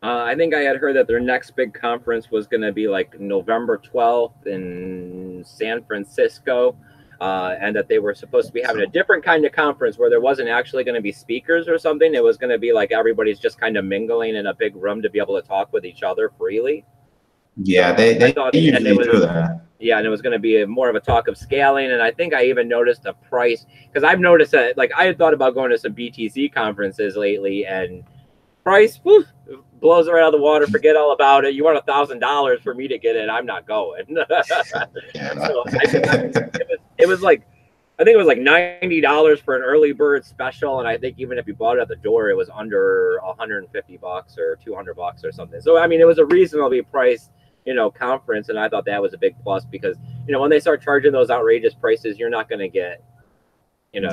I think I had heard that their next big conference was going to be like November 12th in San Francisco, and that they were supposed to be having a different kind of conference where there wasn't actually going to be speakers or something. It was going to be like everybody's just kind of mingling in a big room to be able to talk with each other freely. Yeah, they usually do that. Yeah, and it was going to be more of a talk of scaling. And I think I even noticed a price, because I've noticed that, like, I had thought about going to some BTC conferences lately, and price blows right out of the water. Forget all about it. You want $1,000 for me to get in? I'm not going. So it was like, I think it was like $90 for an early bird special, and I think even if you bought it at the door, it was under $150 or $200 or something. So I mean, it was a reasonably priced, you know, conference, and I thought that was a big plus, because, you know, when they start charging those outrageous prices, you're not going to get, you know,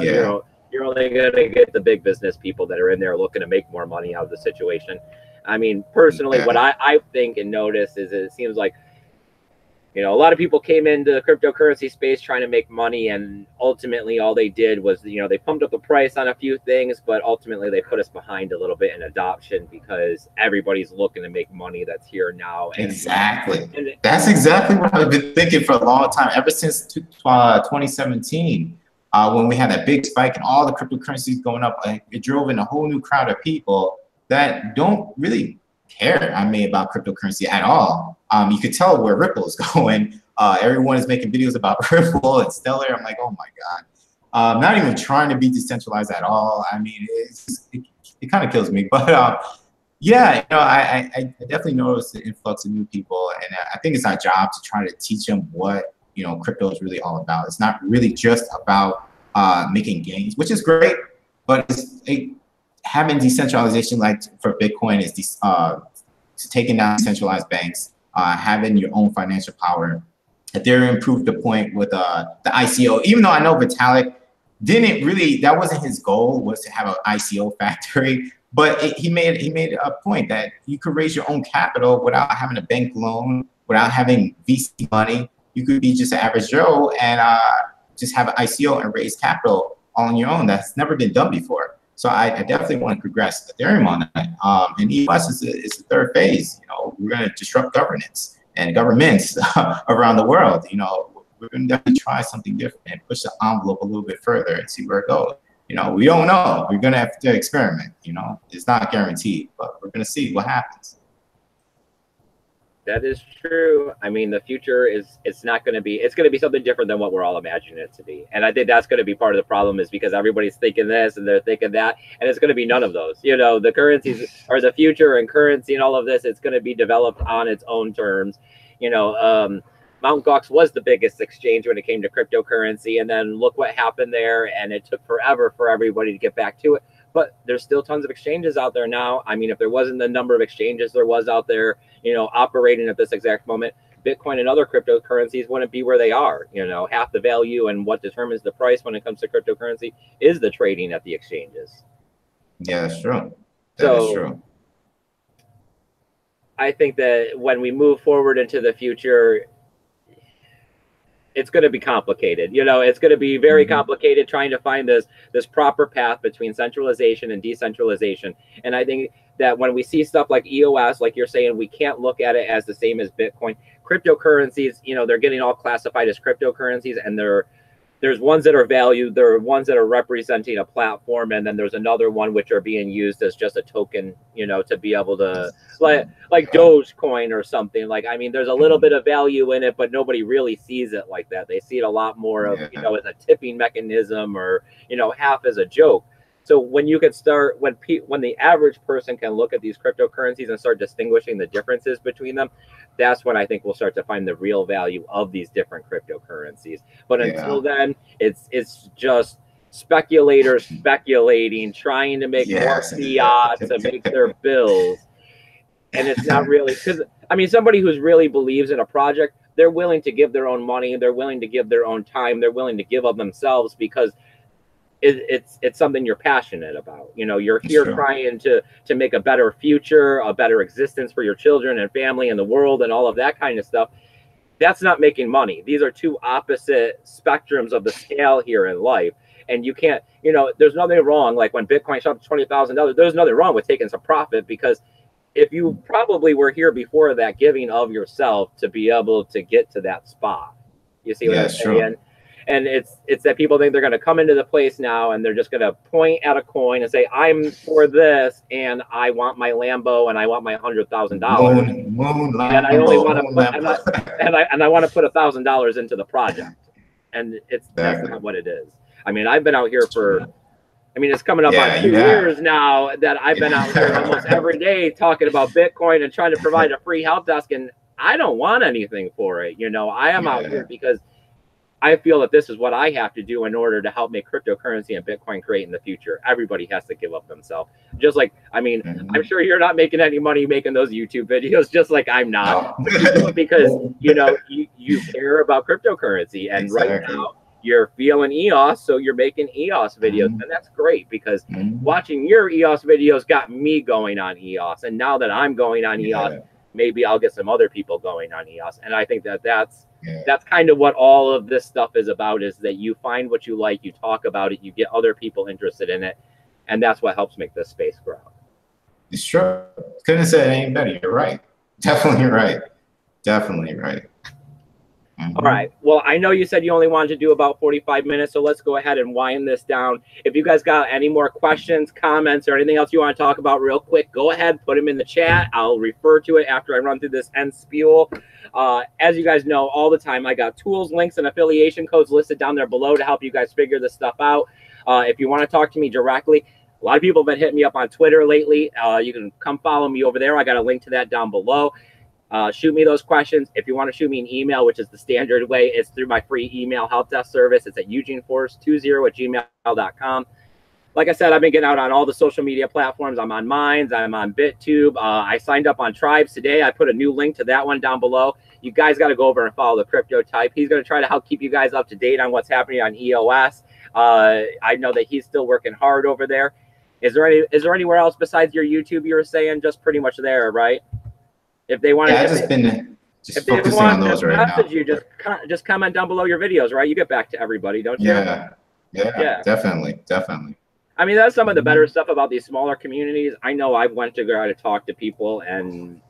you're only going to get the big business people that are in there looking to make more money out of the situation. I mean, personally, what I think and notice is it seems like You know, a lot of people came into the cryptocurrency space trying to make money, and ultimately all they did was, you know, they pumped up the price on a few things, but ultimately they put us behind a little bit in adoption because everybody's looking to make money that's here now. Exactly. That's exactly what I've been thinking for a long time, ever since 2017, when we had that big spike and all the cryptocurrencies going up. It drove in a whole new crowd of people that don't really care, about cryptocurrency at all. You could tell where Ripple is going. Everyone is making videos about Ripple and Stellar. I'm like, oh my God. Not even trying to be decentralized at all. I mean, it kind of kills me. But yeah, you know, I definitely noticed the influx of new people. And I think it's our job to try to teach them what, you know, crypto is really all about. It's not really just about making gains, which is great, but having decentralization, like for Bitcoin, is taking down decentralized banks, having your own financial power. Ethereum proved the point with the ICO, even though I know Vitalik didn't really, that wasn't his goal, was to have an ICO factory, but he made a point that you could raise your own capital without having a bank loan, without having VC money. You could be just an average Joe and just have an ICO and raise capital on your own. That's never been done before. So I definitely want to progress Ethereum on that. And EOS is the third phase. You know, we're going to disrupt governance and governments around the world. You know, we're going to definitely try something different and push the envelope a little bit further and see where it goes. You know, we don't know. We're going to have to experiment. You know, it's not guaranteed, but we're going to see what happens. That is true. I mean, the future it's going to be something different than what we're all imagining it to be. And I think that's going to be part of the problem, is because everybody's thinking this and they're thinking that, and it's going to be none of those. You know, the currencies or the future and currency and all of this, it's going to be developed on its own terms. You know, Mt. Gox was the biggest exchange when it came to cryptocurrency, and then look what happened there, and it took forever for everybody to get back to it. But there's still tons of exchanges out there now. I mean, if there wasn't the number of exchanges there was out there, you know, operating at this exact moment, Bitcoin and other cryptocurrencies wouldn't be where they are. You know, half the value and what determines the price when it comes to cryptocurrency is the trading at the exchanges. Yeah, that's true. That is true. I think that when we move forward into the future, it's going to be complicated. You know, it's going to be very complicated trying to find this proper path between centralization and decentralization. And I think that when we see stuff like EOS, like you're saying, we can't look at it as the same as Bitcoin. Cryptocurrencies, you know, they're getting all classified as cryptocurrencies, and there's ones that are valued, there are ones that are representing a platform, and then there's another one which are being used as just a token, you know, to be able to, like Dogecoin or something. Like, I mean, there's a little bit of value in it, but nobody really sees it like that. They see it a lot more of, you know, as a tipping mechanism, or, you know, half as a joke. So when you can start, when the average person can look at these cryptocurrencies and start distinguishing the differences between them, that's when I think we'll start to find the real value of these different cryptocurrencies. But until then, it's just speculators speculating, trying to make more fiat to make their bills. And it's not really, because, I mean, somebody who's really believes in a project, they're willing to give their own money, they're willing to give their own time, they're willing to give of themselves, because it's something you're passionate about. You know, you're here trying to make a better future, a better existence for your children and family and the world and all of that kind of stuff. That's not making money. These are two opposite spectrums of the scale here in life. And you can't, you know, there's nothing wrong. Like when Bitcoin shot to $20,000, there's nothing wrong with taking some profit, because if you probably were here before that, giving of yourself to be able to get to that spot. You see what I'm saying? And it's that people think they're going to come into the place now and they're just going to point at a coin and say, I'm for this, and I want my Lambo, and I want my $100,000. And I only want to put, and I want to put $1,000 into the project. And that's not what it is. I mean, I've been out here for, I mean, it's coming up on 2 years now that I've been out here almost every day talking about Bitcoin and trying to provide a free help desk. And I don't want anything for it. You know, I am out here because I feel that this is what I have to do in order to help make cryptocurrency and Bitcoin great in the future. Everybody has to give up themselves. Just like, I mean, I'm sure you're not making any money making those YouTube videos, just like I'm not. But you do it because, you know, you care about cryptocurrency. And right now you're feeling EOS, so you're making EOS videos. And that's great, because watching your EOS videos got me going on EOS. And now that I'm going on EOS, maybe I'll get some other people going on EOS. And I think that that's Yeah. kind of what all of this stuff is about, is that you find what you like, you talk about it, you get other people interested in it, and that's what helps make this space grow. It's true. Couldn't have said it any better. You're right. Definitely right. Definitely right. All right. Well, I know you said you only wanted to do about 45 minutes, so let's go ahead and wind this down. If you guys got any more questions, comments, or anything else you want to talk about real quick, go ahead, put them in the chat. I'll refer to it after I run through this end spiel. As you guys know, all the time, I got tools, links, and affiliation codes listed down there below to help you guys figure this stuff out. If you want to talk to me directly, a lot of people have been hitting me up on Twitter lately. You can come follow me over there. I got a link to that down below. Shoot me those questions. If you want to shoot me an email, which is the standard way, it's through my free email help desk service. It's at eugeneforce20@gmail.com. Like I said, I've been getting out on all the social media platforms. I'm on Minds. I'm on BitTube. I signed up on Tribes today. I put a new link to that one down below. You guys got to go over and follow the Crypto Type. He's going to try to help keep you guys up to date on what's happening on EOS. I know that he's still working hard over there. Is there anywhere else besides your YouTube you were saying? Just pretty much there, right? If they want to, I've just been focusing on those right now. You just comment down below your videos, right? You get back to everybody, don't you? Yeah, definitely. I mean, that's some of the better stuff about these smaller communities. I know I went to go out to talk to people, and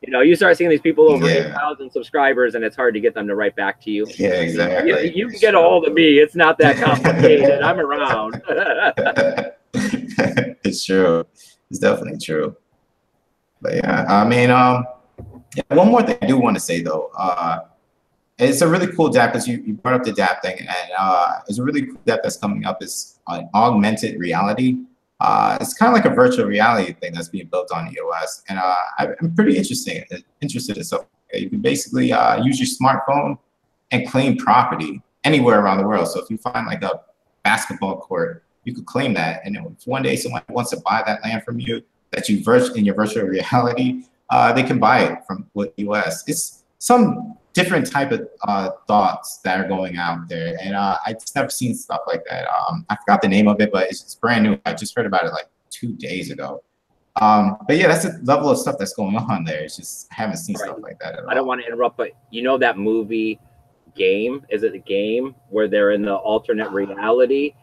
you start seeing these people over 8,000 subscribers, and it's hard to get them to write back to you. Yeah, exactly. You can get a hold of me. It's not that complicated. I'm around. It's true. It's definitely true. But yeah, I mean, one more thing I do want to say though, it's a really cool DApp, because you brought up the DApp thing, and it's a really cool DApp that's coming up. Is augmented reality. It's kind of like a virtual reality thing that's being built on EOS, and I'm pretty interested in stuff. You can basically use your smartphone and claim property anywhere around the world. So if you find like a basketball court, you could claim that, and if one day someone wants to buy that land from you, that you in your virtual reality, they can buy it with EOS. It's some different type of thoughts that are going out there, and I just never seen stuff like that. I forgot the name of it, but it's brand new. I just heard about it like 2 days ago. But yeah, that's the level of stuff that's going on there. It's just I haven't seen stuff like that at all. I don't want to interrupt, but that movie Game? Is it a Game where they're in the alternate reality?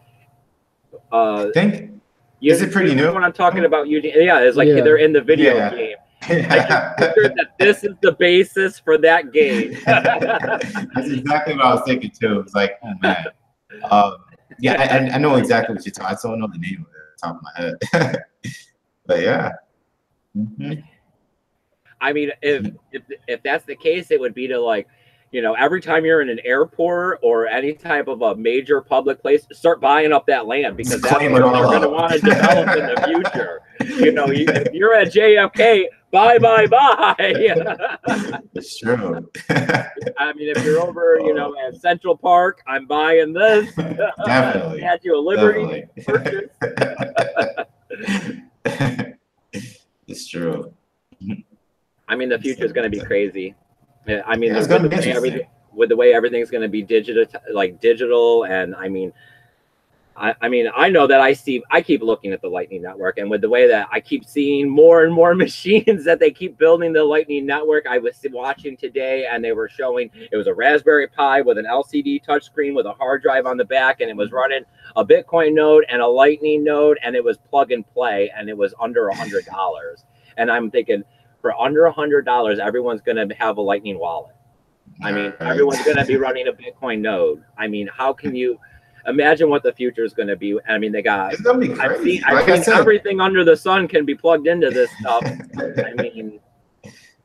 I think. Is it pretty new? When I'm talking about Eugene, it's like they're in the video game. I just figured that this is the basis for that game. That's exactly what I was thinking too. It's like, oh man. I know exactly what you're talking. I just don't know the name of it off the top of my head. But yeah. I mean, if that's the case, it would be to like, every time you're in an airport or any type of a major public place, start buying up that land, because that's what they're going to want to develop in the future. If you're at JFK, buy. It's true. I mean, if you're over, at Central Park, I'm buying this. Definitely. Statue of Liberty. It's true. I mean, the future is going to be crazy. I mean, with the way everything's going to be digital, and I mean, I know that I keep looking at the Lightning Network, and with the way that I keep seeing more and more machines that they keep building the Lightning Network. I was watching today, and they were showing it was a Raspberry Pi with an LCD touchscreen with a hard drive on the back, and it was running a Bitcoin node and a Lightning node, and it was plug and play, and it was under $100. And I'm thinking, for under $100, everyone's going to have a Lightning wallet. I mean, everyone's going to be running a Bitcoin node. I mean, how can you imagine what the future is going to be? I mean, it's going to be crazy. I've seen everything under the sun can be plugged into this stuff. I mean,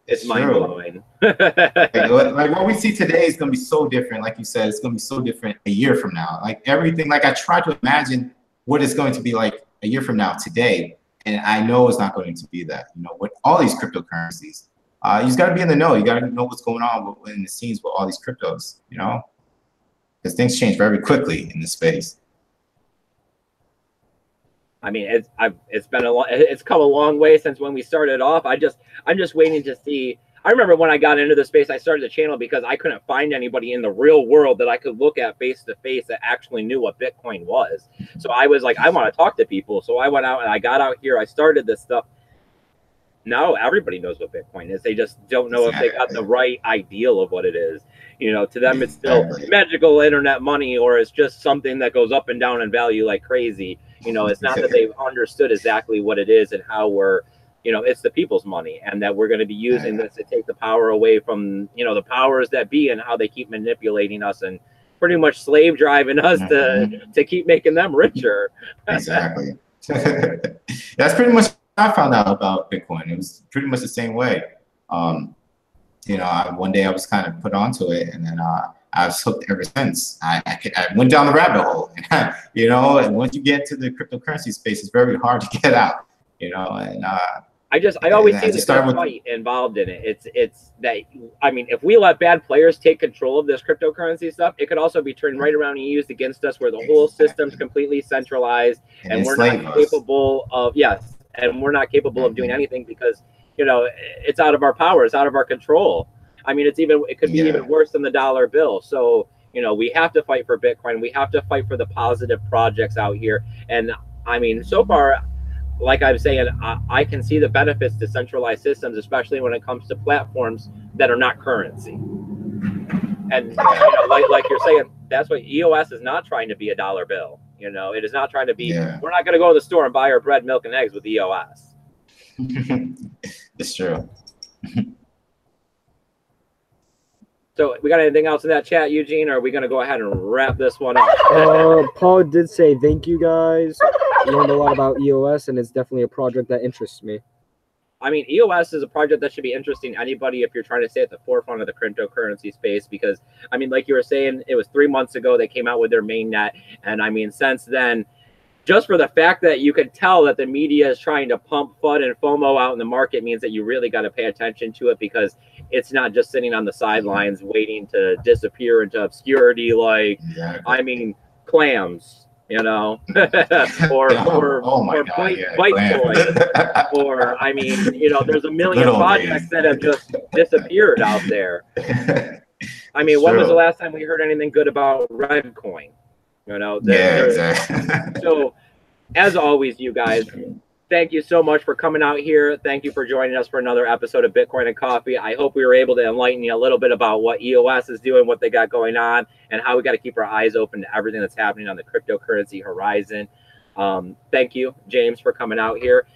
it's mind-blowing. like what we see today is going to be so different. Like you said, it's going to be so different a year from now. Like everything, like I try to imagine what it's going to be like a year from now today. And I know it's not going to be that, with all these cryptocurrencies. You just got to be in the know. You got to know what's going on in the scenes with all these cryptos, because things change very quickly in this space. I mean, it's come a long way since when we started off. I'm just waiting to see. I remember when I got into the space, I started the channel because I couldn't find anybody in the real world that I could look at face to face that actually knew what Bitcoin was. So I was like, I want to talk to people. So I went out and I got out here. I started this stuff. now everybody knows what Bitcoin is. They just don't know if they got the right ideal of what it is. To them, it's still magical internet money, or it's just something that goes up and down in value like crazy. It's not that they've understood exactly what it is and how we're, it's the people's money, and that we're going to be using this to take the power away from, the powers that be, and how they keep manipulating us and pretty much slave driving us to keep making them richer. Exactly. That's pretty much what I found out about Bitcoin. It was pretty much the same way. One day I was kind of put onto it, and then I was hooked ever since. I went down the rabbit hole. And once you get to the cryptocurrency space, it's very hard to get out. And I always see the fight involved in it. It's that, I mean, if we let bad players take control of this cryptocurrency stuff, it could also be turned right around and used against us, where the whole system's completely centralized, and we're not capable of of doing anything because it's out of our power, it's out of our control. I mean, it could be even worse than the dollar bill. So we have to fight for Bitcoin. We have to fight for the positive projects out here. And I mean, so far, like I'm saying, I can see the benefits to centralized systems, especially when it comes to platforms that are not currency. And like you're saying, that's what EOS is not trying to be, a dollar bill. It is not trying to be. We're not going to go to the store and buy our bread, milk, and eggs with EOS. It's true. So we got anything else in that chat, Eugene, or are we going to go ahead and wrap this one up? Paul did say thank you guys. Learned a lot about EOS, and it's definitely a project that interests me. I mean, EOS is a project that should be interesting to anybody if you're trying to stay at the forefront of the cryptocurrency space, because I mean, like you were saying, it was 3 months ago they came out with their mainnet, and I mean, since then, just for the fact that you can tell that the media is trying to pump FUD and FOMO out in the market means that you really got to pay attention to it, because it's not just sitting on the sidelines waiting to disappear into obscurity like, I mean, clams, or Bitcoin, or I mean, there's a million projects that have just disappeared out there. I mean, when was the last time we heard anything good about Redcoin? Exactly. So, as always, you guys, thank you so much for coming out here. Thank you for joining us for another episode of Bitcoin and Coffee. I hope we were able to enlighten you a little bit about what EOS is doing, what they got going on, and how we got to keep our eyes open to everything that's happening on the cryptocurrency horizon. Thank you, James, for coming out here.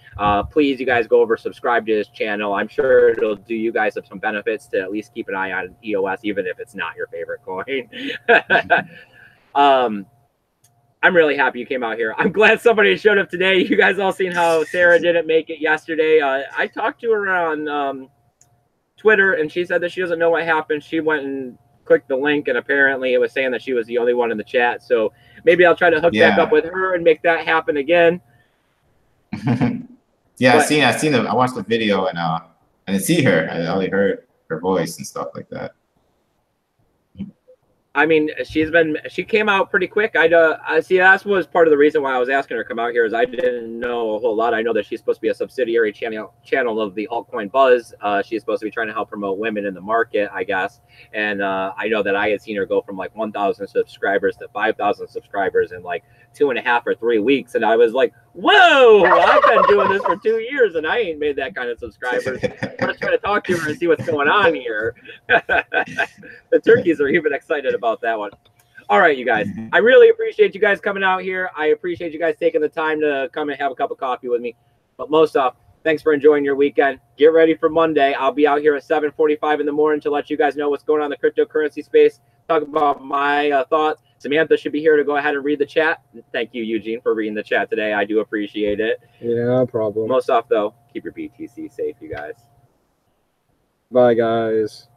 Please, you guys, go over, subscribe to his channel. I'm sure it'll do you guys some benefits to at least keep an eye on EOS, even if it's not your favorite coin. I'm really happy you came out here. I'm glad somebody showed up today. You guys all seen how Sarah didn't make it yesterday. I talked to her on Twitter, and she said that she doesn't know what happened. She went and clicked the link, and apparently it was saying that she was the only one in the chat. So maybe I'll try to hook back up with her and make that happen again. I seen I watched the video, and I didn't see her. I only heard her voice and stuff like that. I mean, she came out pretty quick. I see that was part of the reason why I was asking her to come out here, is I didn't know a whole lot. I know that she's supposed to be a subsidiary channel of the Altcoin Buzz. She's supposed to be trying to help promote women in the market, I guess. And I know that I had seen her go from like 1,000 subscribers to 5,000 subscribers in like 2.5 or 3 weeks. And I was like, whoa, I've been doing this for 2 years and I ain't made that kind of subscribers. I'm going to try to talk to her and see what's going on here. The turkeys are even excited about that one. All right, you guys, I really appreciate you guys coming out here. I appreciate you guys taking the time to come and have a cup of coffee with me. But most off, thanks for enjoying your weekend. Get ready for Monday. I'll be out here at 7:45 in the morning to let you guys know what's going on in the cryptocurrency space, talk about my thoughts. Samantha should be here to go ahead and read the chat. Thank you, Eugene, for reading the chat today. I do appreciate it. Yeah, no problem. Most off, though, keep your BTC safe, you guys. Bye, guys.